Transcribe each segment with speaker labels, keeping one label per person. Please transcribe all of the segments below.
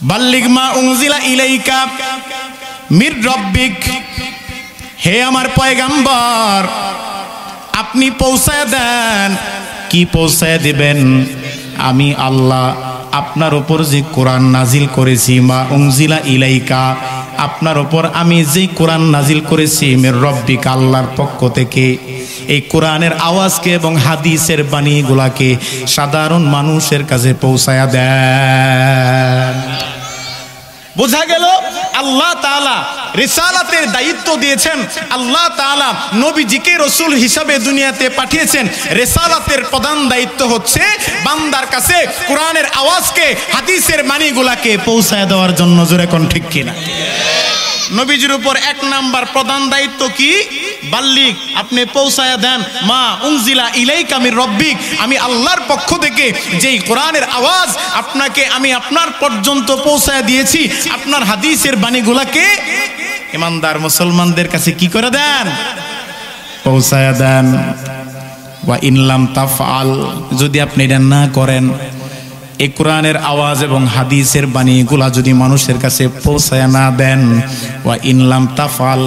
Speaker 1: বাল্লিগ মা উনজিলা ইলাইকা মির রব্বিক, হে আমার পয়গম্বর আপনি পৌঁছায় দেন। কি পৌঁছায় দিবেন? আমি আল্লাহ আপনার উপর যে কোরআন নাজিল করেছি, মা উনজিলা ইলাইকা, আপনার উপর আমি যে কোরআন নাজিল করেছি মির রব্বিক, আল্লাহর পক্ষ থেকে, এই কোরআনের আওয়াজকে এবং হাদিসের বাণীগুলাকে সাধারণ মানুষের কাছে পৌঁছায়া দেন। বোঝা গেল আল্লাহ তাআলা রিসালাতের দায়িত্ব দিয়েছেন, আল্লাহ তাআলা নবীজিকে রাসূল হিসাবে দুনিয়াতে পাঠিয়েছেন। রিসালাতের প্রধান দায়িত্ব হচ্ছে বান্দার কাছে কোরআনের আওয়াজকে, হাদিসের বাণীগুলাকে পৌঁছায় দেওয়ার জন্য। জোরে কোন ঠিক কিনা? নবীজির উপর এক নাম্বার প্রধান দায়িত্ব কি? বাল্লিগ, আপনি পৌঁছায়া দেন। মা উনজিলা ইলাইকা মির রব্বিক, আমি আল্লাহর পক্ষ থেকে যেই কোরআনের আওয়াজ আপনাকে আমি আপনার পর্যন্ত পৌঁছায়া দিয়েছি, আপনার হাদিসের বাণীগুলাকে ইমানদার মুসলমানদের কাছে কি করে দেন? পৌঁছায়া দেন। ওয়া ইনলাম তাফআল, যদি আপনি এটা না করেন, এই কোরআনের আওয়াজ এবং হাদিসের বাণীগুলা যদি মানুষের কাছে পৌঁছায় না দেন, ওয়া ইনলাম তাফআল,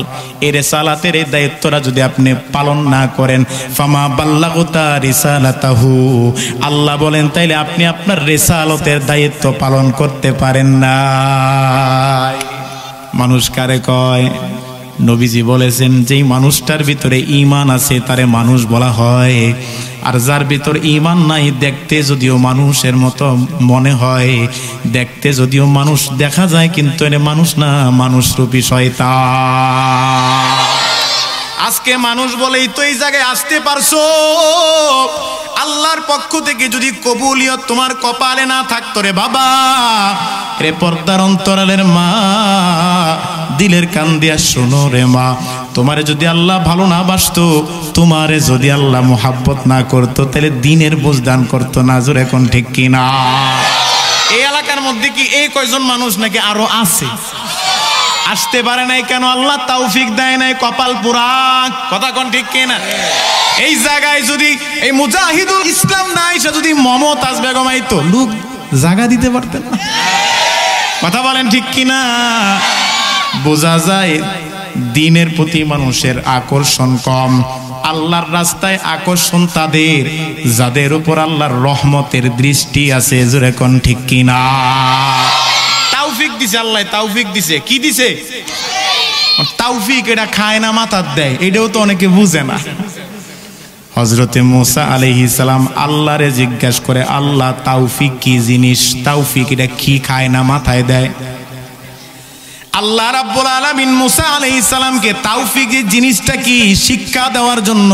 Speaker 1: এই রিসালাতের এই দায়িত্বটা যদি আপনি পালন না করেন, ফামা বাল্লাগতা রিসালাতাহু, আল্লাহ বলেন তাইলে আপনি আপনার রিসালাতের দায়িত্ব পালন করতে পারেন না। মানুষ কারে কয়? নবীজি বলেছেন যেই মানুষটার ভিতরে ঈমান আছে তারে মানুষ বলা হয়, আর যার ভিতর ঈমান নাই, দেখতে যদিও মানুষের মতো মনে হয়, দেখতে যদিও মানুষ দেখা যায়, কিন্তু এনে মানুষ না, মানুষ রূপী শয়তান। আজকে মানুষ বলেই তো এই জায়গায় আসতে পারছো। আল্লাহর পক্ষ থেকে যদি কবুলিয়ত তোমার কপালে না থাকতো রে বাবা, রে পর্দার অন্তরালের মা, দিলের কান দিয়া শোনো রে মা, তোমারে যদি আল্লাহ ভালো না বাসতো, তোমারে যদি আল্লাহ মোহাব্বত না করতো, তাহলে দিনের বোঝ দান করতো না। জোর এখন ঠিক কিনা? এই এলাকার মধ্যে কি এই কয়জন মানুষ নাকি আরো আছে? আসতে পারে নাই কেন? আল্লাহ তৌফিক দেয় নাই, কপাল পুরা। কথা কোন ঠিক কিনা? এই জায়গায় যদি এই মুজাহিদুল ইসলাম না এসে যদি মমতাজ বেগম আইতো, লোক জায়গা দিতে পারতেন না। কথা বলেন ঠিক কিনা? বোঝা যায় দ্বীনের প্রতি মানুষের আকর্ষণ কম। আল্লাহর রাস্তায় আকর্ষণ তাদের যাদের উপর আল্লাহর রহমতের দৃষ্টি আছে। জোরে কোন ঠিক কিনা? তৌফিক দিছে আল্লাহ, তৌফিক দিছে। কি দিছে? তৌফিক। এটা খায় না, মাথার দেয়। এটাও তো অনেকে বুঝে না। হযরতে মুসা আলাইহিস সালাম আল্লাহরে জিজ্ঞাসা করে, আল্লাহ তৌফিক কি জিনিস? তৌফিক এটা কি খায় না মাথায় দেয়? আল্লাহ রাব্বুল আলামিন মুসা আলাইহিস সালামকে তৌফিকের জিনিসটা কি শিক্ষা দেওয়ার জন্য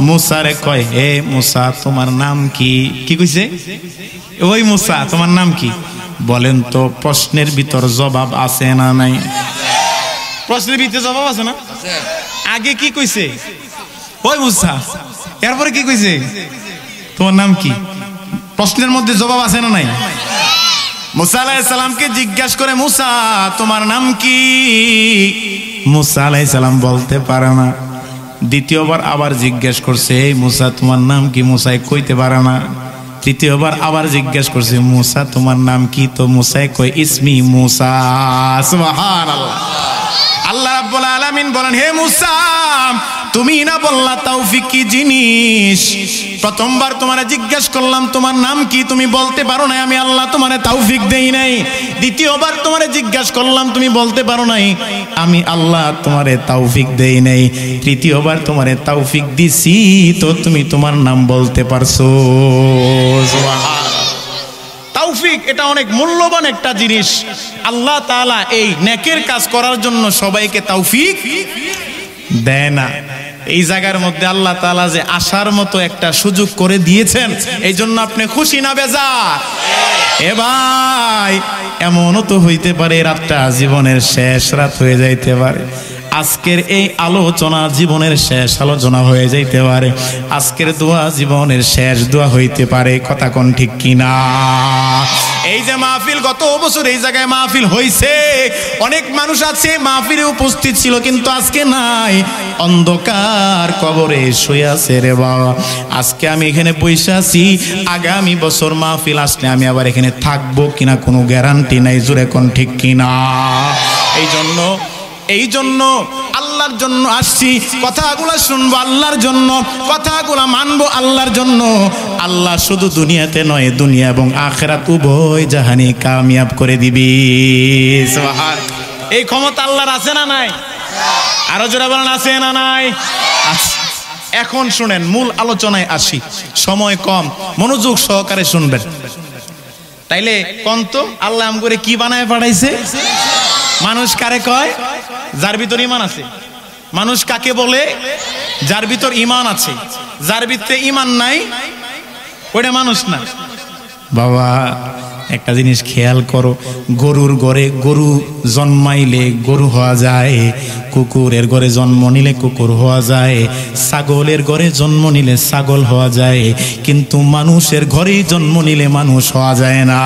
Speaker 1: মুসারে কয়, হে মুসা তোমার নাম কি? কি কইছে? ওই মুসা তোমার নাম কি? বলেন তো প্রশ্নের ভিতর জবাব আছে না নাই? প্রশ্নের ভিতরে জবাব আছে না? আগে কি কইছে? ওই মুসা। এরপরে কি কইছে? তোমার নাম কি? প্রশ্নের মধ্যে জবাব আছে না নাই? মুসা আলাইহিস সালামকে জিজ্ঞাসা করে, মুসা তোমার নাম কি? মুসা আলাইহিস সালাম বলতে পারে না। দ্বিতীয়বার আবার জিজ্ঞাসা করছে, এই মুসা তোমার নাম কি? মুসাই কইতে পারে না। তৃতীয়বার আবার জিজ্ঞাসা করছে, মুসা তোমার নাম কি? তো মুসাই কয়, ইসমি মুসা। সুবহানাল্লাহ। আল্লাহ রাব্বুল আলামিন বলেন, হে মুসা তুমি না বললা তৌফিক কি জিনিস? প্রথমবার তোমারে জিজ্ঞাসা করলাম তোমার নাম কি, তুমি বলতে পারো নাই, আমি আল্লাহ তোমারে তৌফিক দেই নাই। দ্বিতীয়বার তোমারে জিজ্ঞাসা করলাম তুমি বলতে পারো নাই, আমি আল্লাহ তোমারে তৌফিক দেই নাই। তৃতীয়বার তোমারে তৌফিক দিছি, তো তুমি তোমার নাম বলতে পারছো। সুবহানাল্লাহ। তৌফিক এটা অনেক মূল্যবান একটা জিনিস। আল্লাহ তাআলা এই নেকের কাজ করার জন্য সবাইকে তৌফিক দেয় না। এই জায়গার মধ্যে আল্লাহ তাআলা যে আসার মতো একটা সুযোগ করে দিয়েছেন, এই জন্য আপনি খুশি না বেজার? এ ভাই, এমনও তো হইতে পারে রাতটা জীবনের শেষ রাত হয়ে যাইতে পারে। আজকের এই আলোচনা জীবনের শেষ আলোচনা হয়ে যাইতে পারে, আজকের দোয়া জীবনের শেষ দোয়া হইতে পারে। কথা কোন ঠিক কিনা? এই যে মাহফিল, গত বছর এই জায়গায় মাহফিল হইছে, অনেক মানুষ আছে মাহফিলে উপস্থিত ছিল কিন্তু আজকে নাই, অন্ধকার কবরে শুয়ে আছে রে বাবা। আজকে আমি এখানে বসে আছি, আগামী বছর মাহফিল আসলে আমি আবার এখানে থাকবো কিনা কোনো গ্যারান্টি নাই। জোরে কোন ঠিক কিনা? এই জন্য আল্লাহর জন্য আসছি, কথাগুলো শুনবো আল্লাহর জন্য, কথাগুলো মানবো আল্লাহর জন্য। আল্লাহ শুধু দুনিয়াতে নয়, দুনিয়া এবং আখিরাত উভয় জাহানি কামিয়াব করে দিবি। সুবহান। এই ক্ষমতা আল্লাহর আছে না নাই? আরো জোরে বলেন, আছে না নাই? আছে। এখন শুনেন, মূল আলোচনায় আসি, সময় কম, মনোযোগ সহকারে শুনবেন। তাইলে কোন তো আল্লাহ আম করে কি বানায় পাঠাইছে? মানুষ কারে কয়? যার ভিতর ঈমান আছে। মানুষ কাকে বলে? যার ভিতর ঈমান আছে। যার ভিতরে ঈমান নাই ওটা মানুষ না। বাবা একটা জিনিস খেয়াল করো, গরুর ঘরে গরু জন্মাইলে গরু হওয়া যায়, কুকুরের ঘরে জন্ম নিলে কুকুর হওয়া যায়, ছাগলের ঘরে জন্ম নিলে ছাগল হওয়া যায়, কিন্তু মানুষের ঘরেই জন্ম নিলে মানুষ হওয়া যায় না।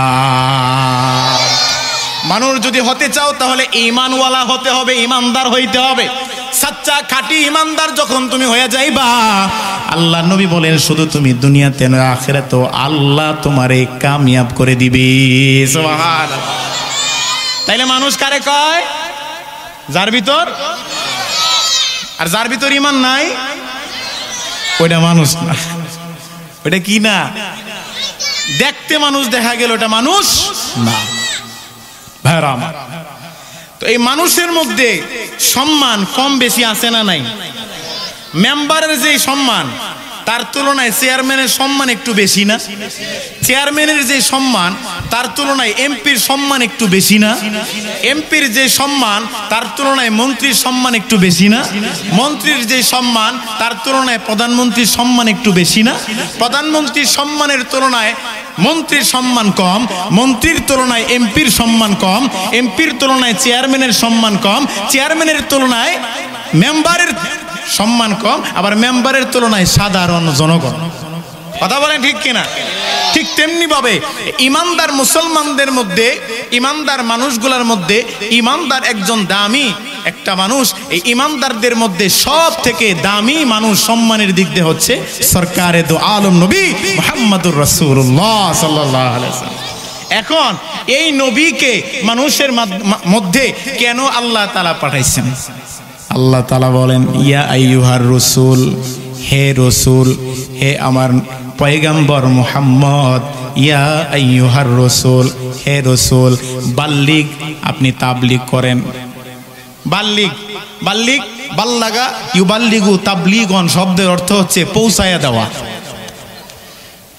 Speaker 1: মানুষ যদি হতে চাও তাহলে ঈমানওয়ালা হতে হবে, ঈমানদার হইতে হবে। সাচ্চা খাঁটি ঈমানদার যখন তুমি হয়ে যাইবা, আল্লাহ নবী বলেন শুধু তুমি দুনিয়াতে নয় আখিরাতেও আল্লাহ তোমারে কামিয়াব করে দিবে। সুবহানাল্লাহ। তাইলে মানুষ কারে কয়? যার ভিতর, আর যার ভিতর ঈমান নাই ওইটা মানুষ না। ওইটা কি না? দেখতে মানুষ দেখা গেল, ওটা মানুষ না। ভাইরা আমার, তো এই মানুষের মধ্যে সম্মান কম বেশি আছে না নাই? মেম্বারের যে সম্মান তার তুলনায় চেয়ারম্যানের সম্মান একটু বেশি না? চেয়ারম্যানের যে সম্মান তার তুলনায় এমপির সম্মান একটু বেশি না? এমপির যে সম্মান তার তুলনায় মন্ত্রীর সম্মান একটু বেশি না? মন্ত্রীর যে সম্মান তার তুলনায় প্রধানমন্ত্রীর সম্মান একটু বেশি না? প্রধানমন্ত্রীর সম্মানের তুলনায় মন্ত্রীর সম্মান কম, মন্ত্রীর তুলনায় এমপির সম্মান কম, এমপির তুলনায় চেয়ারম্যানের সম্মান কম, চেয়ারম্যানের তুলনায় মেম্বারের সম্মান কম, আবার মেম্বারের তুলনায় সাধারণ জনগণ। কথা বলেন ঠিক কিনা? ঠিক তেমনি ভাবে ইমানদার মুসলমানদের মধ্যে, ইমানদার মানুষগুলোর মধ্যে ইমানদার একজন দামি একটা মানুষ। এই ইমানদারদের মধ্যে সব থেকে দামি মানুষ সম্মানের দিক দিয়ে হচ্ছে সরকারে দো আলম নবী মুহাম্মদুর রাসূলুল্লাহ সাল্লাল্লাহু আলাইহি ওয়াসাল্লাম। এখন এই নবীকে মানুষের মধ্যে কেন আল্লাহ তাআলা পাঠাইছেন? আল্লাহ তাআলা বলেন, ইয়া আইয়ুহার রাসূল, হে রাসূল, হে আমার পয়গম্বর মুহাম্মদ, ইয়া আইয়ুহার রাসূল, হে রাসূল, বাল্লিগ, আপনি তাবলীগ করেন। বাল্লিগ, বাল্লিগ, বাল্লাগা ইউবাল্লিগু তাবলীগন শব্দের অর্থ হচ্ছে পৌঁছায়া দেওয়া।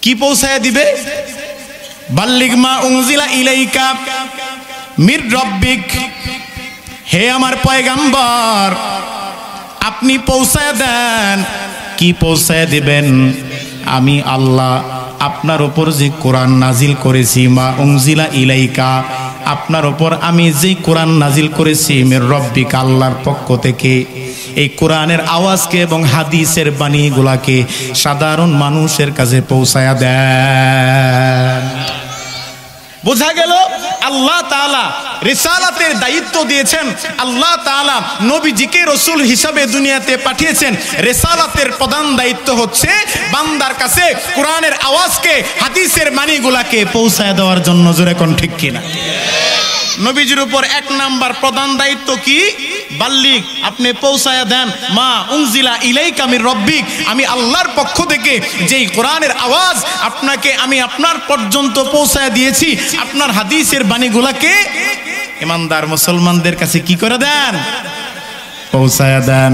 Speaker 1: কি পৌঁছায়া দিবে? বাল্লিগ মা উনজিলা ইলাইকা মির রাব্বিক, হে আমার পয়গম্বর আপনি পৌঁছায় দেন। কি পৌঁছায় দিবেন? আমি আল্লাহ আপনার উপর যে কোরআন নাজিল করেছি, মা উনজিলা ইলাইকা, আপনার উপর আমি যে কোরআন নাজিল করেছি মির রব্বিকা, আল্লাহর পক্ষ থেকে, এই কোরআনের আওয়াজকে এবং হাদিসের বাণীগুলাকে সাধারণ মানুষের কাছে পৌঁছায়া দেন। বোঝা গেল আল্লাহ তাআলা রিসালাতের দায়িত্ব দিয়েছেন, আল্লাহ তাআলা নবীজিকে রাসূল হিসাবে দুনিয়াতে পাঠিয়েছেন। রিসালাতের প্রধান দায়িত্ব হচ্ছে বান্দার কাছে কোরআনের আওয়াজকে, হাদিসের বাণীগুলাকে পৌঁছায় দেওয়ার জন্য। জোরে কোন ঠিক কিনা? নবীজির উপর এক নাম্বার প্রধান দায়িত্ব কি? বাল্লিগ, আপনি পৌঁছায়া দেন। মা উনজিলা ইলাইকা মির রব্বিক, আমি আল্লাহর পক্ষ থেকে যেই কোরআনের আওয়াজ আপনাকে আমি আপনার পর্যন্ত পৌঁছায়া দিয়েছি, আপনার হাদিসের বাণীগুলাকে ইমানদার মুসলমানদের কাছে কি করে দেন? পৌঁছায়া দেন।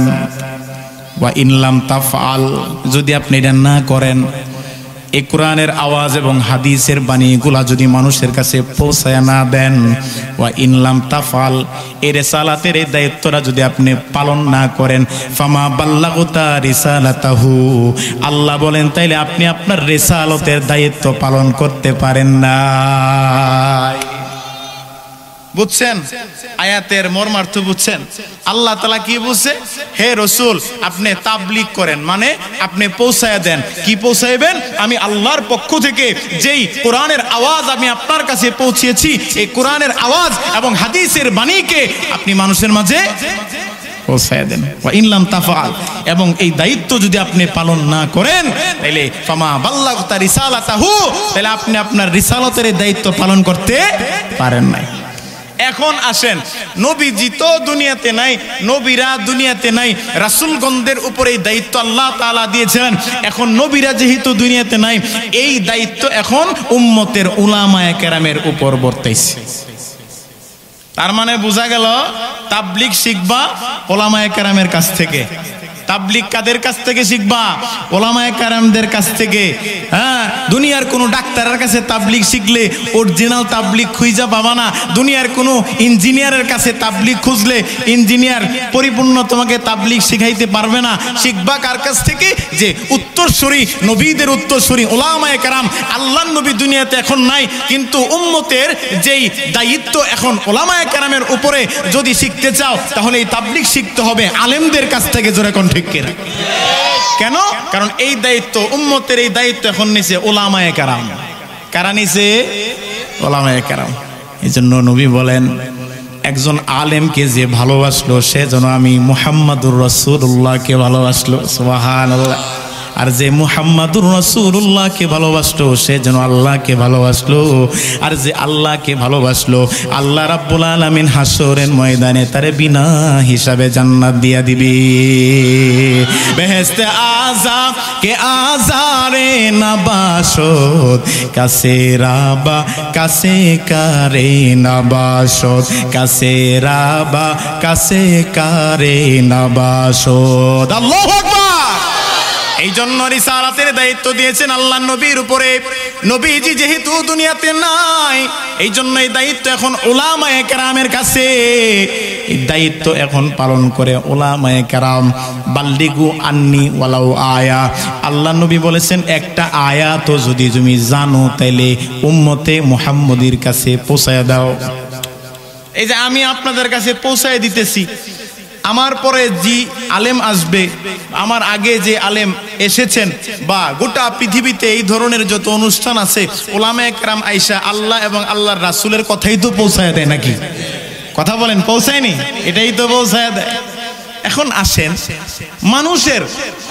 Speaker 1: ওয়া ইনলাম তাফআল, যদি আপনি এটা না করেন, এই কোরআনের আওয়াজ এবং হাদিসের বাণীগুলা যদি মানুষের কাছে পৌঁছায় না দেন, ওয়া ইনলাম তাফাল, এই রিসালাতের এই দায়িত্বটা যদি আপনি পালন না করেন, ফামা বাল্লাগুতা রিসালাতাহু, আল্লাহ বলেন তাইলে আপনি আপনার রিসালাতের দায়িত্ব পালন করতে পারেন না। বুঝছেন আয়াতের মর্মার্থ বুঝছেন? আল্লাহ তাআলা কি বলছে? হে রাসূল আপনি তাবলীগ করেন, মানে আপনি পৌঁছায় দেন। কি পৌঁছাইবেন? আমি আল্লাহর পক্ষ থেকে যেই কোরআনের আওয়াজ আমি আপনার কাছে পৌঁছিয়েছি, এই কোরআনের আওয়াজ এবং হাদিসের বাণীকে আপনি মানুষের মাঝে পৌঁছায় দেন। ওয়া ইন লাম তাফআল, এবং এই দায়িত্ব যদি আপনি পালন না করেন তাহলে ফামা বাল্লাগতা রিসালাতাহু, তাহলে আপনি আপনার রিসালাতের দায়িত্ব পালন করতে পারেন নাই। এখন আসেন, নবীজি তো দুনিয়াতে নাই, নবীরা দুনিয়াতে নাই, রাসূলগণদের উপরে এই দায়িত্ব আল্লাহ তাআলা দিয়েছেন। এখন নবীরা যেহেতু দুনিয়াতে নাই, এই দায়িত্ব এখন উম্মতের উলামায়ে কেরামের উপর বর্তাইছে। তার মানে বোঝা গেল তাবলীগ শিখবা উলামায়ে কেরামের কাছ থেকে। তাবলীগ কাদের কাছ থেকে শিখবা? উলামায়ে কেরামদের কাছ থেকে। হ্যাঁ, দুনিয়ার কোনো ডাক্তারের কাছে তাবলীগ শিখলে অরিজিনাল তাবলীগ খুঁজে পাবা না। দুনিয়ার কোনো ইঞ্জিনিয়ারের কাছে তাবলীগ খুঁজলে ইঞ্জিনিয়ার পরিপূর্ণ তোমাকে তাবলীগ শিখাইতে পারবে না। শিখবা কার কাছ থেকে? যে উত্তরসূরি, নবীদের উত্তরসূরি উলামায়ে কেরাম। আল্লাহর নবী দুনিয়াতে এখন নাই, কিন্তু উম্মতের যেই দায়িত্ব এখন উলামায়ে কেরামের উপরে, যদি শিখতে চাও তাহলে এই তাবলীগ শিখতে হবে আলেমদের কাছ থেকে। জোরে কোন ঠিক কিনা? কেন? কারণ এই দায়িত্ব উম্মতের, এই দায়িত্ব এখন নিছে উলামায়ে কেরাম। কারা নিছে? উলামায়ে কেরাম। এই জন্য নবী বলেন একজন আলেমকে যে ভালোবাসলো সে যেন আমি মুহাম্মাদুর রাসূলুল্লাহকে ভালোবাসলো। সুবহানাল্লাহ। আর যে মুহাম্মাদুর রাসূলুল্লাহকে ভালোবাসলো সে যেন আল্লাহকে ভালোবাসলো। আর যে আল্লাহকে ভালোবাসলো আল্লাহ রাব্বুল আলামিন হাসরের ময়দানে তারে বিনা হিসাবে জান্নাত দিয়া দিবে। বেহেশতে আযা কে আজারে নবাসত কাছে রাবা কাছে কারে নবাসত কাছে রাবা কাছে কারে নবাসত। আল্লাহু আকবার। এই জন্য রিসালাতের দায়িত্ব দিয়েছেন আল্লাহর নবীর উপরে। নবীজি যেহেতু দুনিয়াতে নাই, এই জন্য এই দায়িত্ব এখন উলামায়ে কেরামের কাছে। এই দায়িত্ব এখন পালন করে উলামায়ে কেরাম। বাল্লিগু আন্নি ওয়ালাউ আয়া। আল্লাহর নবী বলেছেন একটা আয়াতও যদি তুমি জানো তাইলে উম্মতে মুহাম্মদীর কাছে পৌঁছায় দাও। এই যে আমি আপনাদের কাছে পৌঁছায় দিতেছি, আমার পরে যে আলেম আসবে, আমার আগে যে আলেম এসেছেন, বা গোটা পৃথিবীতে এই ধরনের যত অনুষ্ঠান আছে উলামায়ে কেরাম আইসা আল্লাহ এবং আল্লাহর রাসূলের কথাই তো পৌঁছায় দেয় নাকি? কথা বলেন, পৌঁছায়নি? এটাই তো পৌঁছায় দেয়। এখন আসেন, মানুষের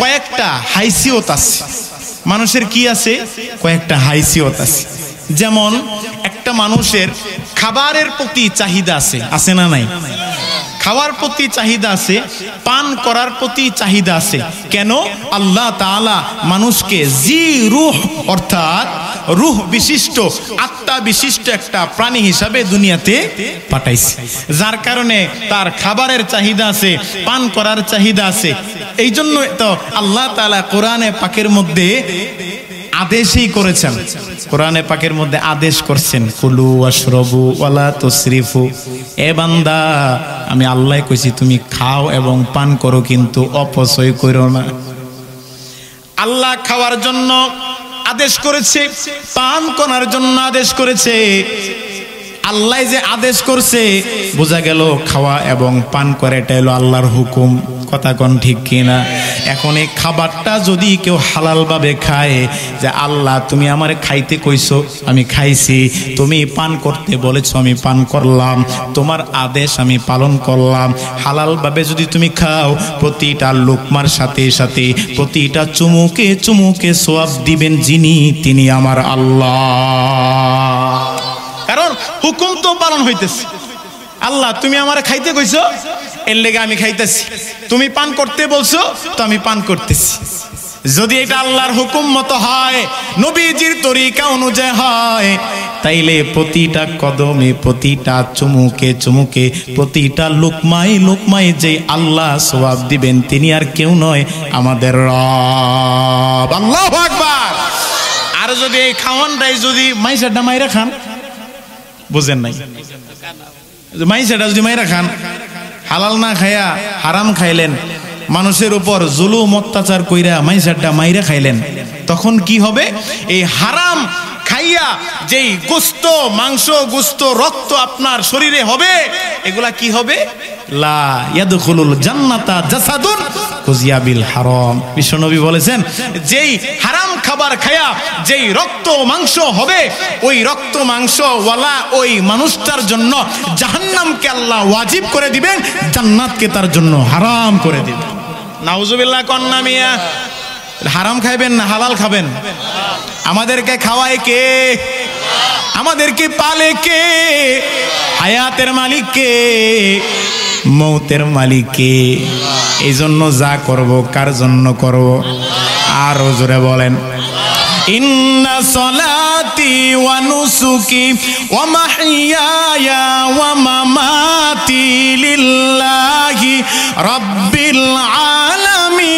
Speaker 1: কয়েকটা হাইসিয়ত আছে। মানুষের কি আছে? কয়েকটা হাইসিয়ত আছে। যেমন একটা মানুষের খাবারের প্রতি চাহিদা আছে, আছে না নাই? খাওয়ার প্রতি চাহিদা আছে, পান করার প্রতি চাহিদা আছে। কেন? আল্লাহ তাআলা মানুষকে জি রূহ, অর্থাৎ রূহ বিশিষ্ট, আত্মা বিশিষ্ট একটা প্রাণী হিসাবে দুনিয়াতে পাঠাইছে, যার কারণে তার খাবারের চাহিদা আছে, পান করার চাহিদা আছে। এই জন্য তো আল্লাহ তাআলা কোরআনে পাকের মধ্যে আদেশই করেছেন, কোরআনে পাকের মধ্যে আদেশ করছেন কুলু ওয়াশরাবু ওয়ালা তুসরিফু। এ বান্দা, আমি আল্লাহ কইছি তুমি খাও এবং পান করো, কিন্তু অপচয় করো না। আল্লাহ খাওয়ার জন্য আদেশ করেছে, পান করার জন্য আদেশ করেছে। আল্লাহ যে আদেশ করছে, বোঝা গেল খাওয়া এবং পান করে এটা হলো আল্লাহর হুকুম। কথা কোন ঠিক কিনা? এখন এই খাবারটা যদি কেউ হালাল ভাবে খায়, যে আল্লাহ তুমি আমারে খাইতে কইছো আমি খাইছি, তুমি পান করতে বলেছো আমি পান করলাম, তোমার আদেশ আমি পালন করলাম। হালাল ভাবে যদি তুমি খাও, প্রতিটা লোকমার সাথে সাথে প্রতিটা চুমুকে চুমুকে সওয়াব দিবেন যিনি, তিনি আমার আল্লাহ। কারণ হুকুম তো পালন হইতেছে। আল্লাহ তুমি আমারে খাইতে কইছো, এর লেগে আমি খাইতেছি। তুমি পান করতে বলছো, তো আমি পান করতেছি। যদি এটা আল্লাহর হুকুম মতো হয়, নবীজির তরিকা অনুযায়ী হয়, তাইলে প্রতিটা কদমে, প্রতিটা চুমুকে চুমুকে, প্রতিটা লোকমায় লোকমায় যে আল্লাহ সওয়াব দিবেন, তিনি আর কেউ নয়, আমাদের রব। আল্লাহু আকবার। আর যদি এই খাওয়ানটাই যদি মাইসাটা মাইরা খান, বুঝেন নাই, মাইসাটা যদি মাইরা খান, হালাল না খায়া হারাম খাইলেন, মানুষের উপর জুলুম অত্যাচার কইরা মাইসাটা মাইরা খাইলেন, তখন কি হবে? এই হারাম খাই খাইয়া যেই গোস্ত মাংস গোস্ত রক্ত আপনার শরীরে হবে, এগুলা কি হবে? লা ইয়াদখুলুল জান্নাতা জাসাদুন কুজিয়া বিল হারাম। বিশ্বনবী বলেছেন, যেই হারাম খাবার খায়া যেই রক্ত মাংস হবে, ওই রক্ত মাংস ওয়ালা ওই মানুষটার জন্য জাহান্নামকে আল্লাহ ওয়াজিব করে দিবেন, জান্নাতকে তার জন্য হারাম করে দিবেন। নাউজুবিল্লাহ কন্না মিয়া। হারাম খাইবেন না হালাল খাবেন? আমাদেরকে খাওয়ায় কে? আমাদেরকে পালে কে? হায়াতের মালিক কে? মৌতের মালিক কে? এই জন্য যা করব কার জন্য করব? আরো জোরে বলেন, ইন্না সলাতি ওয়া নুসুকি ওয়া মাহইয়ায়া ওয়া মামাতি লিল্লাহি রাব্বিল আলামিন।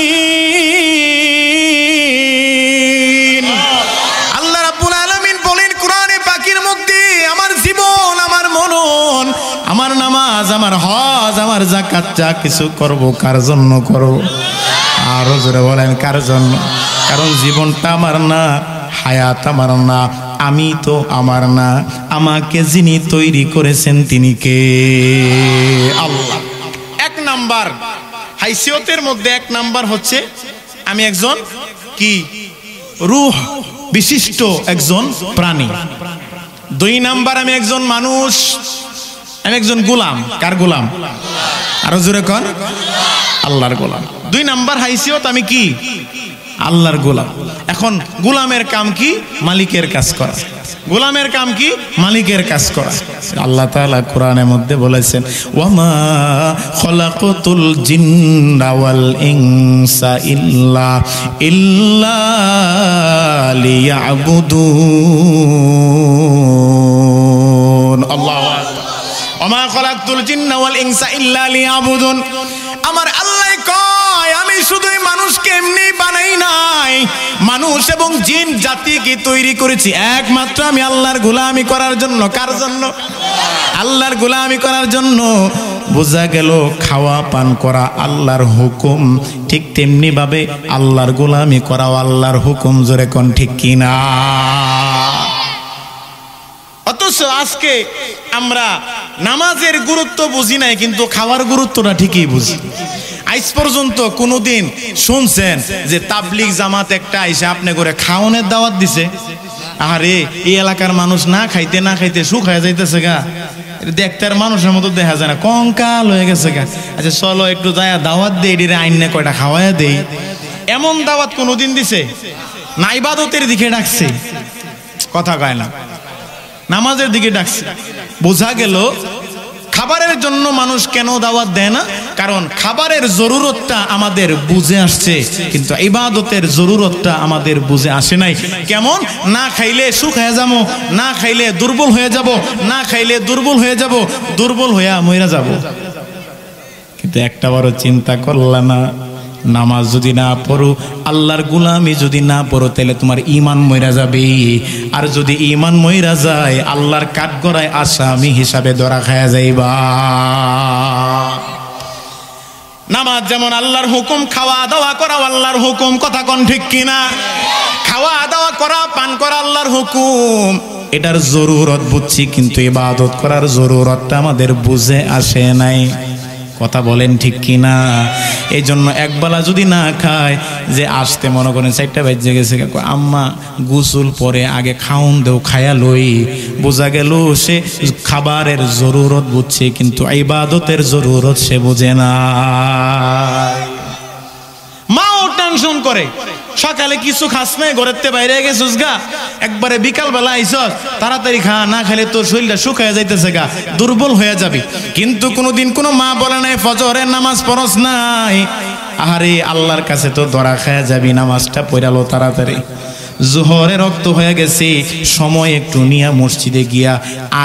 Speaker 1: আল্লাহ রাব্বুল আলামিন বলেন কোরআনে পাকের মধ্যে, আমার জীবন, আমার মনন, আমার নামাজ, আমার হজ, আমার যাকাত যা কিছু করব কার জন্য করব? আরো জোরে বলেন, কার জন্য? কারণ জীবনটা আমার না, হায়াত আমার না, আমি তো আমার না, আমাকে যিনি তৈরি করেছেন তিনি কে? আল্লাহ। এক নাম্বার হাইসিয়তের মধ্যে এক নাম্বার হচ্ছে আমি একজন কি? রূহ বিশিষ্ট একজন প্রাণী। দুই নাম্বার আমি একজন মানুষ, আমি একজন গোলাম। কার গোলাম? আরো জোরে কোন? আল্লাহর গোলাম। দুই নাম্বার হাইসিয়ত আমি কি? আল্লাহর গোলাম। এখন গোলামের কাম কি? মালিকের কাজ করা। গোলামের কাম কি? মালিকের কাজ করা। আল্লাহ তাআলা কোরআনের মধ্যে বলেছেন, ওয়ামা খলাকতুল জিন্না ওয়াল ইনসা ইল্লা লিয়াবুদুন। আল্লাহু আকবার। ওয়ামা খলাকতুল জিন্না ওয়াল ইনসা ইল্লা লিয়াবুদুন। আমার আল্লাহ কয়, আমি শুধুই মানুষকে এমনি বানাই নাই, মানুষ এবং জিন জাতিকে তৈরি করেছি একমাত্র আমি আল্লাহর গোলামি করার জন্য। কার জন্য? আল্লাহর গোলামি করার জন্য। বোঝা গেল খাওয়া পান করা আল্লাহর হুকুম, ঠিক তেমনি ভাবে আল্লাহর গোলামি করাও আল্লাহর হুকুম। জোরে কোন ঠিক কিনা? অথচ আজকে আমরা নামাজের গুরুত্ব বুঝি নাই, কিন্তু খাওয়ার গুরুত্বটা ঠিকই বুঝি। আজ পর্যন্ত কোনোদিন শুনছেন যে তাবলিগ জামাত একটা আইসে আপনি করে খাওয়ানোর দাওয়াত দিছে? আরে এই এলাকার মানুষ না খাইতে না খাইতে শুকায় যাইতেছে গা, দেখতে আর মানুষের মতো দেখা যায় না, কঙ্কাল হয়ে গেছে গা। আচ্ছা চলো একটু যায় দাওয়াত দেই, এটিরে আইনে কয়টা খাওয়াইয়া দেই। এমন দাওয়াত কোনোদিন দিছে না? ইবাদতের দিকে ডাকছে, কথা কয় না, নামাজের দিকে ডাকছে। বোঝা গেল খাবারের জন্য মানুষ কেন দাওয়াত দেয় না? কারণ খাবারের জরুরতটা আমাদের বুঝে আসছে, কিন্তু ইবাদতের জরুরতটা আমাদের বুঝে আসে নাই। কেমন? না খাইলে সুখ হয়ে যাবো, না খাইলে দুর্বল হয়ে যাব, না খাইলে দুর্বল হয়ে যাব, দুর্বল হইয়া মইরা যাব। কিন্তু একটা বড় চিন্তা করলা না, নামাজ যদি না পড়ো, আল্লাহর গোলামি যদি না পড়ো, তাহলে তোমার ঈমান মইরা যাবে। আর যদি ঈমান মইরা যায়, আল্লাহর কাঠগড়ায় আসামি হিসাবে ধরা খায়া যাইবা। নামাজ যেমন আল্লাহর হুকুম, খাওয়া দাওয়া করা আল্লাহর হুকুম। কথা কোন ঠিক কিনা? খাওয়া দাওয়া করা পান করা আল্লাহর হুকুম, এটার জরুরত বুঝছি, কিন্তু ইবাদত করার জরুরতটা আমাদের বুঝে আসে নাই। কথা বলেন ঠিক কিনা? এই জন্য একবেলা যদি না খায়, যে আসতে মনে করেন 4টা বেজে গেছে, আম্মা গোসল পরে আগে খাউন দেও, খায়া লই। বোঝা গেল সে খাবারের জরুরত বুঝছে, কিন্তু ইবাদতের জরুরত সে বোঝে না। মাও টেনশন করে, সকালে কিছু খাস নাই, ঘরের বাইরে গেছিস গা, একবারে বিকাল বেলা আইসস, তাড়াতাড়ি খা, না খেলে তোর শরীরটা শুকায় যাইতেছে গা, দুর্বল হয়ে যাবি। কিন্তু কোনোদিন কোনো মা বলে নাই ফজরের নামাজ পড়স নাই। আরে আল্লাহর কাছে তো ধরা খায়া যাবি, নামাজটা পড়ালো তাড়াতাড়ি। জোহরে রক্ত হয়ে গেছে, সময় একটু নিয়া মসজিদে গিয়া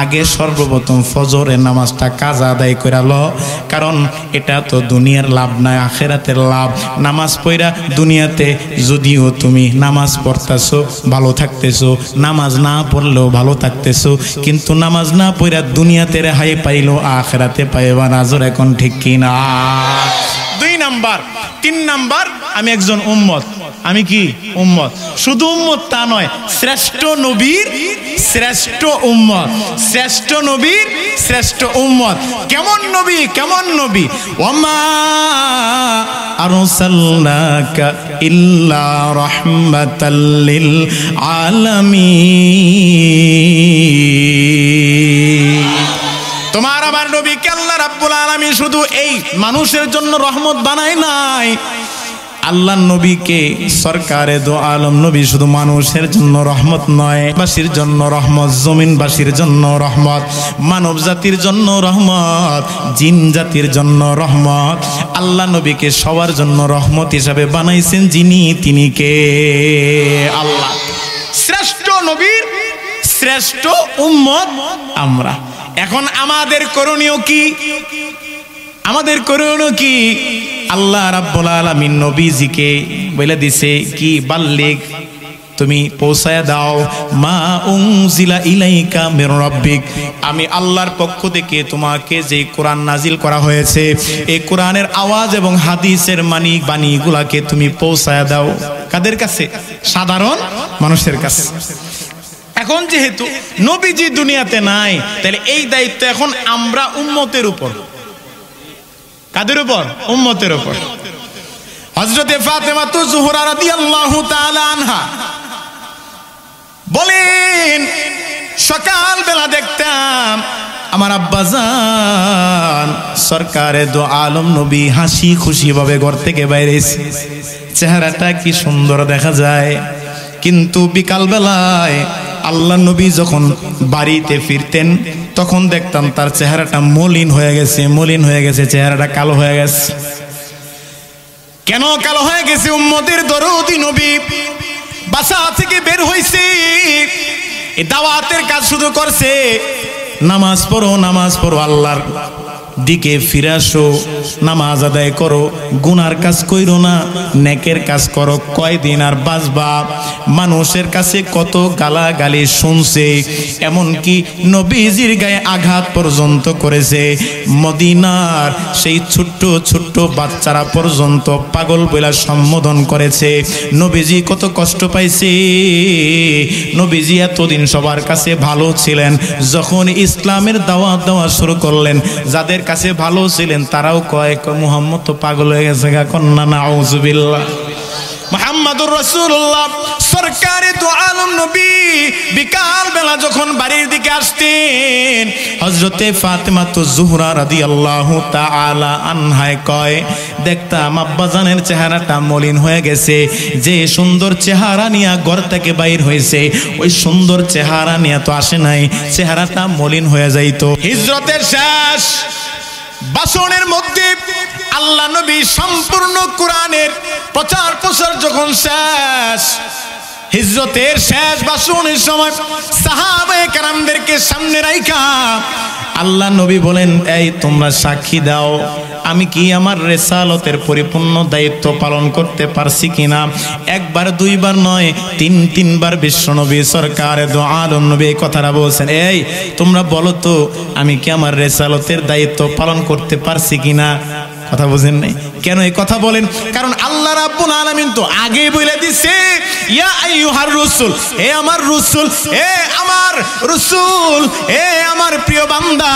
Speaker 1: আগে সর্বপ্রথম ফজরের নামাজটা কাজা আদায় করালো। কারণ এটা তো দুনিয়ার লাভ নাই, আখেরাতের লাভ। নামাজ পড়া দুনিয়াতে যদিও তুমি নামাজ পড়তেছো, ভালো থাকতেছো, নামাজ না পড়লেও ভালো থাকতেছো, কিন্তু নামাজ না পড়া দুনিয়াতে রেহাই পাইলো, আখেরাতে পাইবা না। জোরে এখন ঠিক কিনা? 2 নাম্বার, 3 নাম্বার আমি একজন উম্মত। আমি কি উম্মত? শুধু উম্মত তা নয়, শ্রেষ্ঠ নবীর শ্রেষ্ঠ উম্মত, শ্রেষ্ঠ নবীর শ্রেষ্ঠ উম্মত। কেমন নবী, কেমন নবী? ওয়ামা আরসালনাকা ইল্লা রাহমাতাল লিল আলামিন। তোমার আমার নবীকে আল্লাহ রাব্বুল আলামিন শুধু এই মানুষের জন্য রহমত বানায় নাই। আল্লাহ নবীকে সরকারে দো আলম নবী শুধু মানুষের জন্য রহমত নয়, বাসীর জন্য রহমত, জমিনবাসীর জন্য রহমত, মানব জাতির জন্য রহমত, জিন জাতির জন্য রহমত। আল্লাহ নবীকে সবার জন্য রহমত হিসাবে বানাইছেন যিনি, তিনি কে? আল্লাহ। শ্রেষ্ঠ নবীর শ্রেষ্ঠ উম্মত আমরা। এখন আমাদের করণীয় কি? আমাদের করণীয় কি? আল্লাহ রাব্বুল আলামিন নবীজিকে বলে দিছে কি, বাল্লিগ, তুমি পৌঁছায় দাও, মা উনজিলা ইলাইকা মির রাব্বিক, আমি আল্লাহর পক্ষ থেকে তোমাকে যে কোরআন নাজিল করা হয়েছে এই কোরআনের আওয়াজ এবং হাদিসের বাণীগুলাকে তুমি পৌঁছায় দাও। কাদের কাছে? সাধারণ মানুষের কাছে। এখন যেহেতু নবীজি দুনিয়াতে নাই, তাহলে এই দায়িত্ব এখন আমরা উম্মতের উপর। কাদের উপর? উম্মতের উপর। হযরতে ফাতেমা জোহরা রাদিয়াল্লাহু তাআলা আনহা বলেন, সকাল বেলা দেখতাম আমার আব্বাজান সরকারে দো আলম নবী হাসি খুশি ভাবে ঘর থেকে বাইরে এসে, চেহারাটা কি সুন্দর দেখা যায়। কিন্তু বিকাল বেলায় আল্লাহ নবী যখন বাড়িতে ফিরতেন তখন দেখতাম তার চেহারাটা মলিন হয়ে গেছে, মলিন হয়ে গেছে, চেহারাটা কালো হয়ে গেছে। কেন কালো হয়ে গেছে? উম্মতের দরদি নবী বাসা থেকে বের হইছে, এই দাওয়াতের কাজ শুরু করছে, নামাজ পড়ো, নামাজ পড়ো, আল্লাহর দিকে ফিরে আসো, নামাজ আদায় করো, গুনার কাজ কইরো না, নেকের কাজ করো, কয়দিন আর বাঁচবা। মানুষের কাছে কত গালাগালি শুনছে, এমনকি নবীজির গায়ে আঘাত পর্যন্ত করেছে। মদিনার সেই ছোট্ট ছোট্ট বাচ্চারা পর্যন্ত পাগল বলে সম্বোধন করেছে। নবীজি কত কষ্ট পাইছে। নবীজি এতদিন সবার কাছে ভালো ছিলেন, যখন ইসলামের দাওয়াত দেওয়া শুরু করলেন, যাদের কাছে ভালো ছিলেন তারাও কয় মুহাম্মদ তো পাগল হয়ে গেছে। কন্যা নাউজুবিল্লাহ। মুহাম্মাদুর রাসূলুল্লাহ সরকারে দো আলম নবী বিকাল বেলা যখন বাড়ির দিকে আসতেন, হযরতে ফাতেমা জোহরা রাদিয়াল্লাহু তাআলা আনহায় কয়, দেখতাম আব্বাজানের চেহারাটা মলিন হয়ে গেছে। যে সুন্দর চেহারা নিয়ে ঘর থেকে বাইর হয়েছে, ওই সুন্দর চেহারা নিয়ে তো আসে নাই, চেহারাটা মলিন হয়ে যাইতো। হিজরতের শেষ ভাষণের মধ্যে আল্লাহ নবী সম্পূর্ণ কোরআনের প্রচার প্রসার যখন শেষ, হিজরতের শেষ ভাষণের সময় সাহাবায়ে কেরামদেরকে সামনে রাইখা আল্লাহ নবী বলেন, এই তোমরা সাক্ষী দাও আমি কি আমার রিসালতের পরিপূর্ণ দায়িত্ব পালন করতে পারছি কিনা। একবার দুইবার নয়, তিনবার বিশ্বনবী সরকারে দো আলম নবী এই কথাটা বলছেন, এই তোমরা বলো তো আমি কি আমার রিসালতের দায়িত্ব পালন করতে পারছি কিনা। কথা বুঝেন নাই? কেন এই কথা বলেন? কারণ আল্লাহ রাব্বুল আলামিন তো আগেই বলে দিছে, ইয়া আইয়ুহার রাসূল, হে আমার রাসূল, হে আমার রাসূল, হে আমার প্রিয় বান্দা,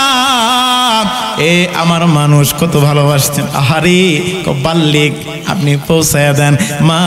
Speaker 1: এ আমার মানুষ কত ভালোবাসতেন। আহারে বাল্লিগ, আপনি পৌঁছায়া দেন, মা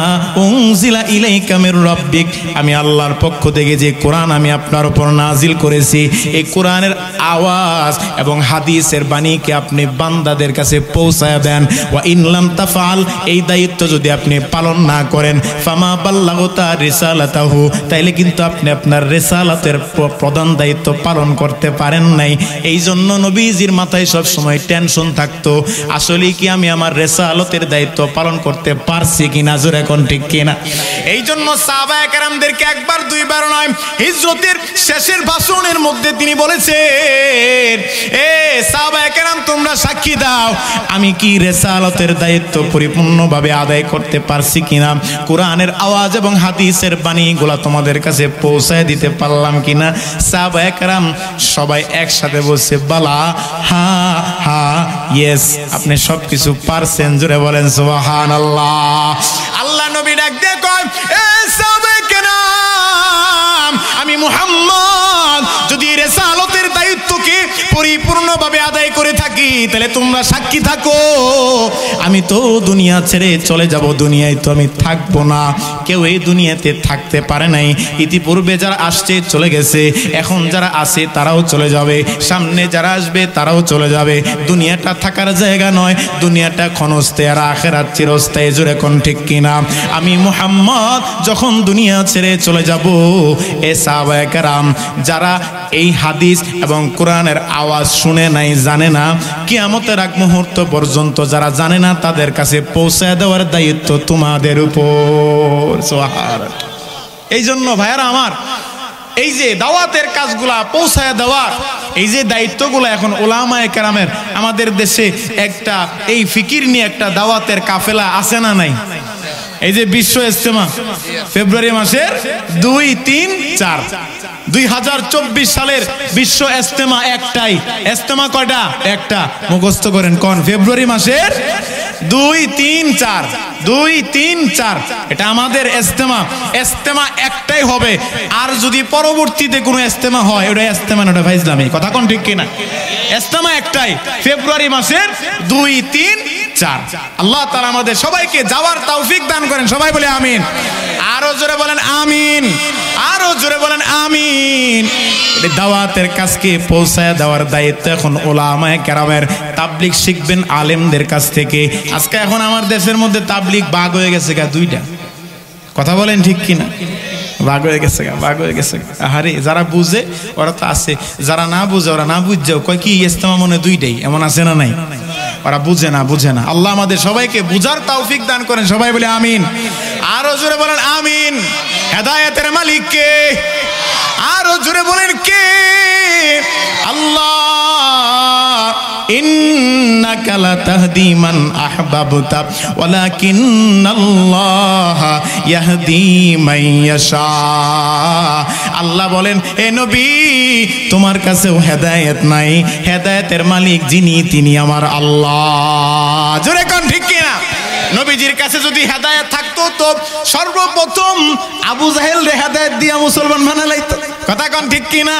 Speaker 1: উনজিলা ইলাইকা মির রাব্বিক, আমি আল্লাহর পক্ষ থেকে যে কোরআন আমি আপনার উপর নাজিল করেছি, এই কোরআনের আওয়াজ এবং হাদিসের বাণীকে আপনি বান্দাদের কাছে পৌঁছায়া দেন। ওয়া ইন লাম তাফআল, এই দায়িত্ব যদি আপনি পালন না করেন, ফামা বাল্লাগতা রিসালাতাহু, তাইলে কিন্তু আপনি আপনার রিসালাতের প্রধান দায়িত্ব পালন করতে পারেন নাই। এই জন্য নবীজির মাথায় সব সময় টেনশন থাকতো, আসলে কি আমি আমার রিসালাতের দায়িত্ব পালন করতে পারছি কিনা। জোরে এখন ঠিক কিনা? এই জন্য সাহাবায়ে কেরামদেরকে একবার দুইবার নয়, হিজরতের শেষের ভাষণের মধ্যে তিনি বলেছেন, এ সাহাবায়ে কেরাম তোমরা সাক্ষী দাও আমি কি রিসালাতের দায়িত্ব পরিপূর্ণভাবে আদায় করতে পারছি কিনা, কোরআনের আওয়াজ এবং হাদিসের বাণীগুলো তোমাদের কাছে পৌঁছায় দিতে পারলাম কিনা। সাহাবায়ে কেরাম সবাই একসাথে বলছে বালা, হ্যাঁ হ্যাঁ ইয়েস, আপনি সবকিছু পারছেন। জোরে বলেন সুবহানাল্লাহ। আল্লাহ নবী ডাক দিয়ে কয়, এ সাহাবায়ে কেরাম আমি মুহাম্মদ যদি রিসালাতের দায়িত্বকে পরিপূর্ণভাবে আদায় করে থাকি তাহলে তোমরা সাক্ষী থাকো আমি তো দুনিয়া ছেড়ে চলে যাব, দুনিয়ায় তো আমি থাকবো না। কেউ এই দুনিয়াতে থাকতে পারে নাই, ইতিপূর্বে যারা আসছে চলে গেছে, এখন যারা আছে তারাও চলে যাবে, সামনে যারা আসবে তারাও চলে যাবে। দুনিয়াটা থাকার জায়গা নয়, দুনিয়াটা ক্ষণস্থায়ী আর আখিরাত চিরস্থায়ী। জোরে কোন ঠিক কিনা? আমি মুহাম্মদ যখন দুনিয়া ছেড়ে চলে যাব, এ সাহাবায়ে কেরাম যারা এই হাদিস এবং কোরআনের আওয়াজ শুনে নাই, জানে না, কিয়ামতের আগ মুহূর্ত পর্যন্ত যারা জানে না তাদের কাছে পৌঁছায় দেওয়ার দায়িত্ব তোমাদের উপর। সুবহানাল্লাহ। এই জন্য ভাইয়ারা আমার, এই যে দাওয়াতের কাজগুলা পৌঁছায় দেওয়ার এই যে দায়িত্বগুলো এখন উলামায়ে কেরামের আমাদের দেশে একটা এই ফিকির নিয়ে একটা দাওয়াতের কাফেলা আছে না নাই? এই যে বিশ্ব ইজতেমা ফেব্রুয়ারি মাসের 2, 3, 4 2024 সালের বিশ্ব ইজতেমা একটাই। ইজতেমা কয়টা? একটা। মুখস্থ করেন কোন? ফেব্রুয়ারি মাসের 2, 3, 4 2, 3, 4 এটা আমাদের ইজতেমা। ইজতেমা একটাই হবে, আর যদি পরবর্তীতে কোনো ইজতেমা হয় ওটা ইজতেমা না, ওটা ফাইজলামি। কথা কোন ঠিক কিনা? ইজতেমা একটাই, ফেব্রুয়ারি মাসের 2, 3, 4। আল্লাহ তাআলা আমাদের সবাইকে যাওয়ার তৌফিক দান করেন। সবাই বলে আমিন। আরো জোরে বলেন আমিন, আরো জোরে বলেন আমিন। দাওয়াতের কাজকে পৌঁছায় দেওয়ার দায়িত্ব এখন উলামায়ে কেরামের। তাবলীগ শিখবেন আলেমদের কাছ থেকে। আজকে এখন আমার দেশের মধ্যে তাবলীগ ভাগ হয়ে গেছে গা দুইটা। কথা বলেন ঠিক কিনা? ভাগ হয়ে গেছে গা, ভাগ হয়ে গেছে। আরে যারা বুঝে ওরা তো আছে, যারা না বুঝে ওরা না বুঝছেও কয় কি ইজতেমা মনে দুইটাই, এমন আছে না নাই? ওরা বুঝে না, বুঝে না। আল্লাহ আমাদের সবাইকে বুঝার তৌফিক দান করেন। সবাই বলে আমিন। আরো জোরে বলেন আমিন। হেদায়েতের মালিক কে? আরো জোরে বলেন কে? আল্লাহ। ইন্নাকা লাতাহদি মান আহবাবতা ওয়ালাকিন্নাল্লাহা ইয়াহদি মান ইয়াশা। আল্লাহ বলেন, হে নবী তোমার কাছেও হেদায়েত নাই, হেদায়েতের মালিক যিনি তিনি আমার আল্লাহ। জোরে কোন ঠিক কিনা? নবীজির কাছে যদি হেদায়েত থাকতো তো সর্বপ্রথম আবু জাহেল রে হেদায়েত দিয়া মুসলমান বানাইতো। কথা কোন ঠিক কিনা?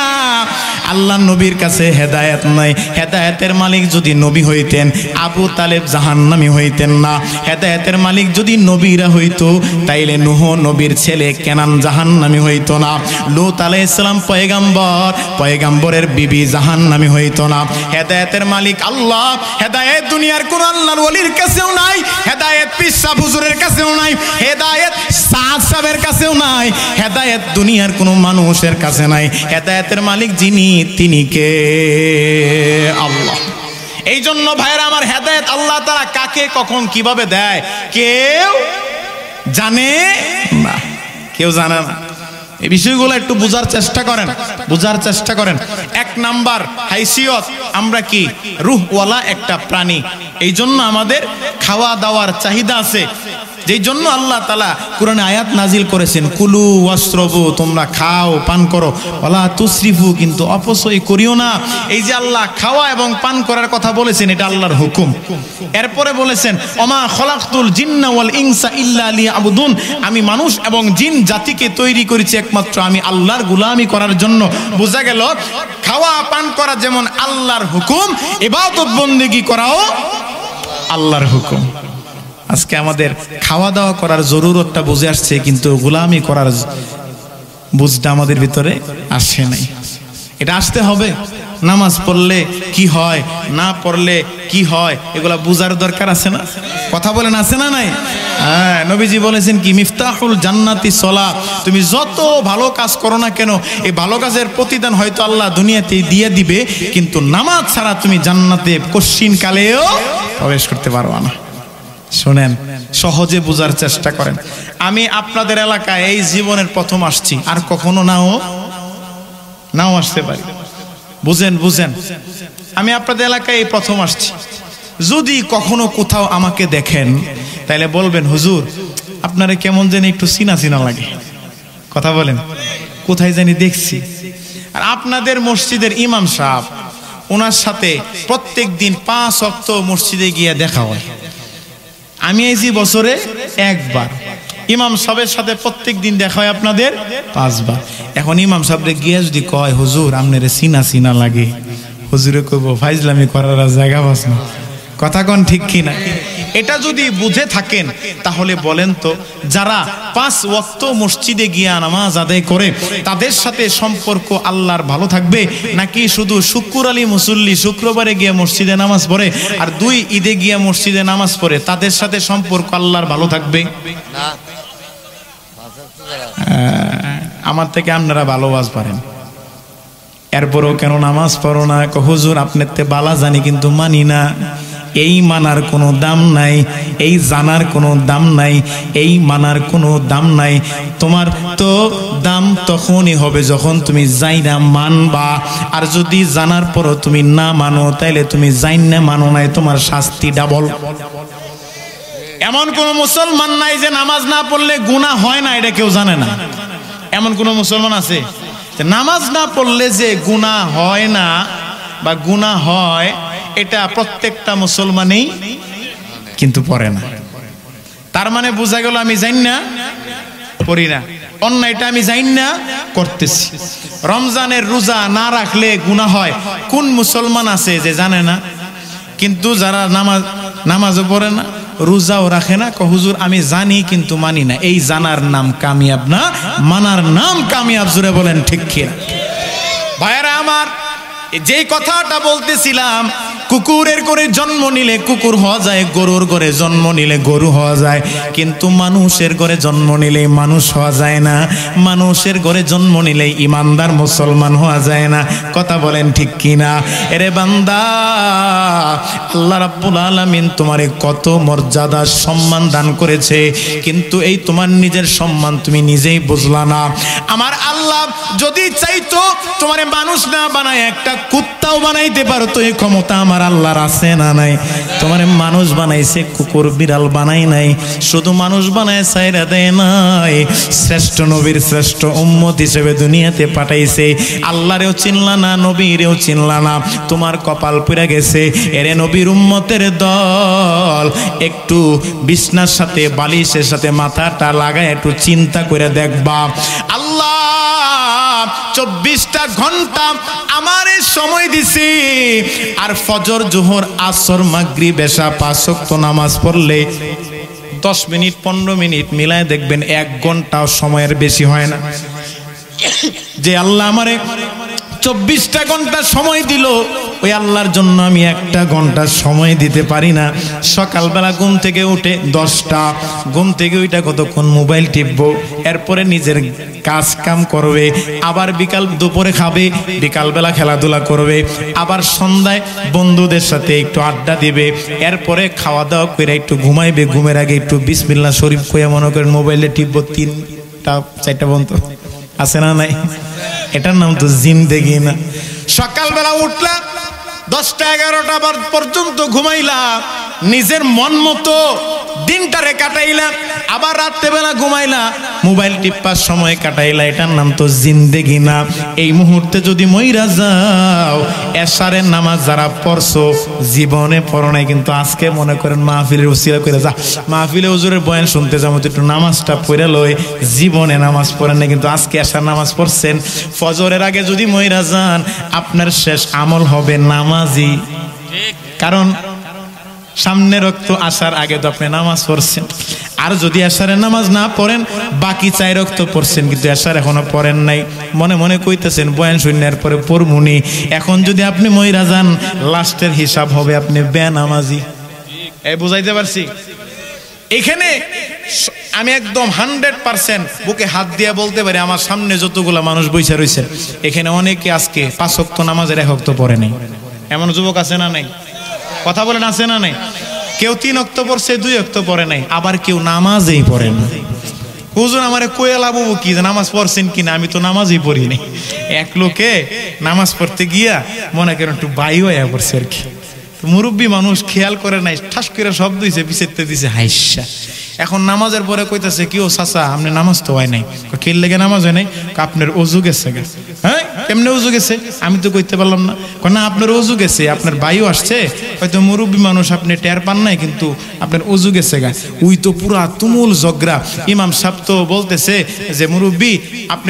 Speaker 1: আল্লাহ নবীর কাছে হেদায়েত নাই। হেদায়েতের মালিক যদি নবী হইতেন আবু তালেব জাহান্নামী হইতেন না। হেদায়েতের মালিক যদি নবীরা হইতো তাইলে নূহ নবীর ছেলে কেনান জাহান্নামী হইতো না। লূত আলাইহিস সালাম পয়গাম্বর, পয়গাম্বরের বিবি জাহান্নামী হইতো না। হেদায়েতের মালিক আল্লাহ। হেদায়েত দুনিয়ার কোন আল্লাহর ওলির কাছেও নাই, হেদায়েত পীর সাহেব হুজুরের কাছেও নাই, হেদায়েত সাদ সাহেবের কাছেও নাই, হেদায়েত দুনিয়ার কোন মানুষের কাছে নাই। হেদায়েতের মালিক যিনি তিনি কে? আল্লাহ। এই জন্য ভাইরা আমার, হেদায়েত আল্লাহ তাআলা কাকে কখন কিভাবে দেয় কেউ জানে না, কেউ জানে না। এই বিষয়গুলো একটু বোঝার চেষ্টা করেন, বোঝার চেষ্টা করেন। 1 নাম্বার হাইসিয়ত, আমরা কি রূহওয়ালা একটা প্রাণী। এই জন্য আমাদের খাওয়া দাওয়ার চাহিদা আছে, যেই জন্য আল্লাহ তাআলা কোরআনে আয়াত নাজিল করেছেন, কুলু ওয়াশরাবু, তোমরা খাও পান করো, ওয়ালা তুসরিফু, কিন্তু অপচয় করিও না। এই যে আল্লাহ খাওয়া এবং পান করার কথা বলেছেন, এটা আল্লাহর হুকুম। এরপরে বলেছেন, ওমা খলাকতুল জিন্না ওয়াল ইনসা ইল্লা লিয়াবুদুন, আমি মানুষ এবং জিন জাতিকে তৈরি করেছি একমাত্র আমি আল্লাহর গোলামি করার জন্য। বোঝা গেল খাওয়া পান করা যেমন আল্লাহর হুকুম, ইবাদত বন্দেগী করাও আল্লাহর হুকুম। আজকে আমাদের খাওয়া দাওয়া করার জরুরতটা বুঝে আসছে, কিন্তু গোলামি করার বুঝটা আমাদের ভিতরে আসে নাই। এটা আসতে হবে। নামাজ পড়লে কি হয়, না পড়লে কি হয়, এগুলা বুঝার দরকার আছে না? কথা বলেন আছে না নাই? হ্যাঁ, নবীজি বলেছেন কি, মিফতাহুল জান্নাতি সলাত। তুমি যত ভালো কাজ করো না কেন, এই ভালো কাজের প্রতিদান হয়তো আল্লাহ দুনিয়াতে দিয়ে দিবে, কিন্তু নামাজ ছাড়া তুমি জান্নাতে কশ্চিন কালেও প্রবেশ করতে পারবা না। শুনেন, সহজে বোঝার চেষ্টা করেন। আমি আপনাদের এলাকায় এই জীবনের প্রথম আসছি, আর কখনো নাও আসতে পারি। বুঝেন বুঝেন, আমি আপনাদের এলাকায় এই প্রথম আসছি। যদি কখনো কোথাও আমাকে দেখেন তাহলে বলবেন হুজুর আপনারা কেমন যেন একটু চিনা চিনা লাগে, কথা বলেন কোথায় জানি দেখছি। আর আপনাদের মসজিদের ইমাম সাহেব, ওনার সাথে প্রত্যেক দিন 5 ওয়াক্ত মসজিদে গিয়ে দেখা হয়। আমি এই বছরে একবার, ইমাম সাহেবের সাথে প্রত্যেক দিন দেখা হয় আপনাদের 5 বার। এখন ইমাম সাহেবরে গিয়ে যদি কয় হুজুর আপনারে চিনা চিনা লাগে, হুজুরে কইব ফাইজলামি করার জায়গা বাস না, কথা কোন ঠিক কিনা? এটা যদি বুঝে থাকেন তাহলে বলেন তো, যারা 5 ওয়াক্ত মসজিদে গিয়া নামাজ আদায় করে তাদের সাথে সম্পর্ক আল্লাহর ভালো থাকবে, নাকি শুধু শুক্র আলী মুসল্লি শুক্রবারে গিয়ে মসজিদে নামাজ পড়ে আর 2 ঈদে গিয়া মসজিদে নামাজ পড়ে তাদের সাথে সম্পর্ক আল্লাহর ভালো থাকবে? আমার থেকে আপনারা ভালোবাস পারেন, এরপরও কেন নামাজ পড়ো না? হুজুর আপনার তে বালা জানি কিন্তু মানি না। এই মানার কোনো দাম নাই, এই জানার কোনো দাম নাই, এই মানার কোনো দাম নাই। তোমার তো দাম তখনই হবে যখন তুমি যাই না মানবা। আর যদি জানার পরও তুমি না মানো তাইলে তুমি যাই না মানো নাই, তোমার শাস্তি ডাবল। এমন কোন মুসলমান নাই যে নামাজ না পড়লে গুনাহ হয় না, এটা কেউ জানে না। এমন কোন মুসলমান আছে যে নামাজ না পড়লে যে গুনাহ হয় না বা গুনাহ হয়, এটা প্রত্যেকটা মুসলমানই কিন্তু পড়ে না। তার মানে বোঝা গেল আমি জানি না পড়ি না, অন্যায়টা আমি জানি না করতেছি। রমজানের রোজা না রাখলে গুনাহ হয়, কোন মুসলমান আছে যে জানে না? কিন্তু যারা নামাজও পড়ে না, রোজাও রাখে না, হুজুর আমি জানি কিন্তু মানি না, এই জানার নাম কামিয়াব না, মানার নাম কামিয়াব। জোরে বলেন ঠিক কি? ভাইরা আমার, যেই কথাটা বলতেছিলাম, কুকুরের করে জন্ম নিলে কুকুর হওয়া যায়, গরুর করে জন্ম নিলে গরু হওয়া যায়, কিন্তু মানুষের ঘরে জন্ম নিলে মানুষ হওয়া যায় না, মানুষের ঘরে জন্ম নিলে ইমানদার মুসলমান হওয়া যায় না। কথা বলেন ঠিক কিনা? এরে বান্দা, আল্লাহ রাব্বুল আলামিন তোমারে কত মর্যাদা সম্মান দান করেছে, কিন্তু এই তোমার নিজের সম্মান তুমি নিজেই বুঝলা না। আমার আল্লাহ যদি চাইতো তোমারে মানুষ না বানায় একটা কুত্তাও বানাইতে পারতো, এই ক্ষমতা আমার আল্লাহর আছে না নাই? তোমারে মানুষ বানাইছে, কুকুর বিড়াল বানাই নাই। শুধু মানুষ বানায় ছাইরা দেয় নাই, শ্রেষ্ঠ নবীর শ্রেষ্ঠ উম্মত হিসেবে দুনিয়াতে পাঠাইছে। আল্লাহরেও চিনলা না, নবীরেও চিনলা না, তোমার কপাল পুড়ে গেছে। এরে নবীর উম্মতের দল, একটু বিছনার সাথে বালিশের সাথে মাথাটা লাগায় একটু চিন্তা করে দেখবা, আল্লাহ 24টা ঘন্টা আমার সময় দিছি, আর ফজর জোহর আসর মাগরিব এশা 5 ওয়াক্ত নামাজ পড়লে 10 মিনিট 15 মিনিট মিলায় দেখবেন 1 ঘন্টাও সময়ের বেশি হয় না। যে আল্লাহ আমারে 24টা ঘন্টা সময় দিল, ওই আল্লাহর জন্য আমি 1টা ঘন্টা সময় দিতে পারি না। সকালবেলা ঘুম থেকে উঠে 10টা, ঘুম থেকে ওইটা কতক্ষণ মোবাইল টিপবো, এরপরে নিজের কাজ কাম করবে, আবার বিকাল দুপুরে খাবে, বিকালবেলা খেলাধুলা করবে, আবার সন্ধ্যায় বন্ধুদের সাথে একটু আড্ডা দিবে, এরপরে খাওয়া দাওয়া করে একটু ঘুমাইবে, ঘুমের আগে একটু বিসমিল্লাহ শরীফ কইয়া মনে করেন মোবাইলে টিপবো 3টা 4টা পর্যন্ত। আছে না নাই? এটার নাম তো জিন্দেগি না। সকালবেলা উঠলা 10টা 11টা পর্যন্ত ঘুমাইলা, নিজের মন মতো দিনটারে কাটাইলা, আবার রাত্রেবেলা ঘুমাইলা, মোবাইল টিপার সময় কাটাইলা, এটার নাম তো জিন্দেগি না। এই মুহূর্তে যদি মইরা যাও, এশারের নামাজ যারা পড়ছো জীবনে পড়ো নাই, কিন্তু আজকে মনে করেন মাহফিলের উসিলা করে যা, মাহফিলে হুজুরের বয়ান শুনতে যাবো, একটু নামাজটা পড়ে লই, জীবনে নামাজ পড়েন না, কিন্তু আজকে এশার নামাজ পড়ছেন। ফজরের আগে যদি মইরা যান, আপনার শেষ আমল হবে নামাজি, কারণ সামনে রক্ত আসার আগে তো আপনি নামাজ পড়ছেন। আর যদি এশারের নামাজ না পড়েন, বাকি 4 রক্ত পড়ছেন, কিন্তু এশার এখনো পড়েন নাই, মনে মনে কইতেছেন বয়ান শূন্যের পরে পড়মুনি। এখন যদি আপনি মইরা যান, লাস্টের হিসাব হবে আপনি বেনামাজি। এই বুঝাইতে পারছি? এখানে আমি একদম 100% বুকে হাত দিয়ে বলতে পারি, আমার সামনে যতগুলা মানুষ বইসা রয়েছে, এখানে অনেকে আজকে 5 ওয়াক্ত নামাজের 1 ওয়াক্ত পড়ে নাই। এমন যুবক আছে না নাই? কথা বলেন আছে না নাই? কেউ 3 ওয়াক্ত পড়ছে, 2 ওয়াক্ত পড়ে নাই, আবার কেউ নামাজেই পড়ে না। হুজুর আমারে কইয়া লাভ হবো কি, নামাজ পড়ছেন কিনা? আমি তো নামাজই পড়ি নাই। এক লোকে নামাজ পড়তে গিয়া মনে করেন একটু বাই হইয়া পড়ছে আর কি। মুরব্বী মানুষ খেয়াল করে নাই, ঠাস করে শব্দ দিছে, পিছেতে দিছে হাইসা। এখন নামাজের পরে কইতাছে কি, ও চাচা আপনি নামাজ তো হয় নাই। খেল লেগে নামাজ হয় নাই? আপনার অজু গেছে। হ্যাঁ কেমনে অজু গেছে? আমি তো কইতে পারলাম না। না আপনার অজু গেছে, আপনার বায়ু আসছে, হয়তো মুরব্বী মানুষ আপনি টের পান নাই, কিন্তু আপনার অজু গেছে গা। উই তো পুরা তুমুল ঝগড়া। ইমাম সাহেব তো বলতেছে যে মুরব্বী আপনি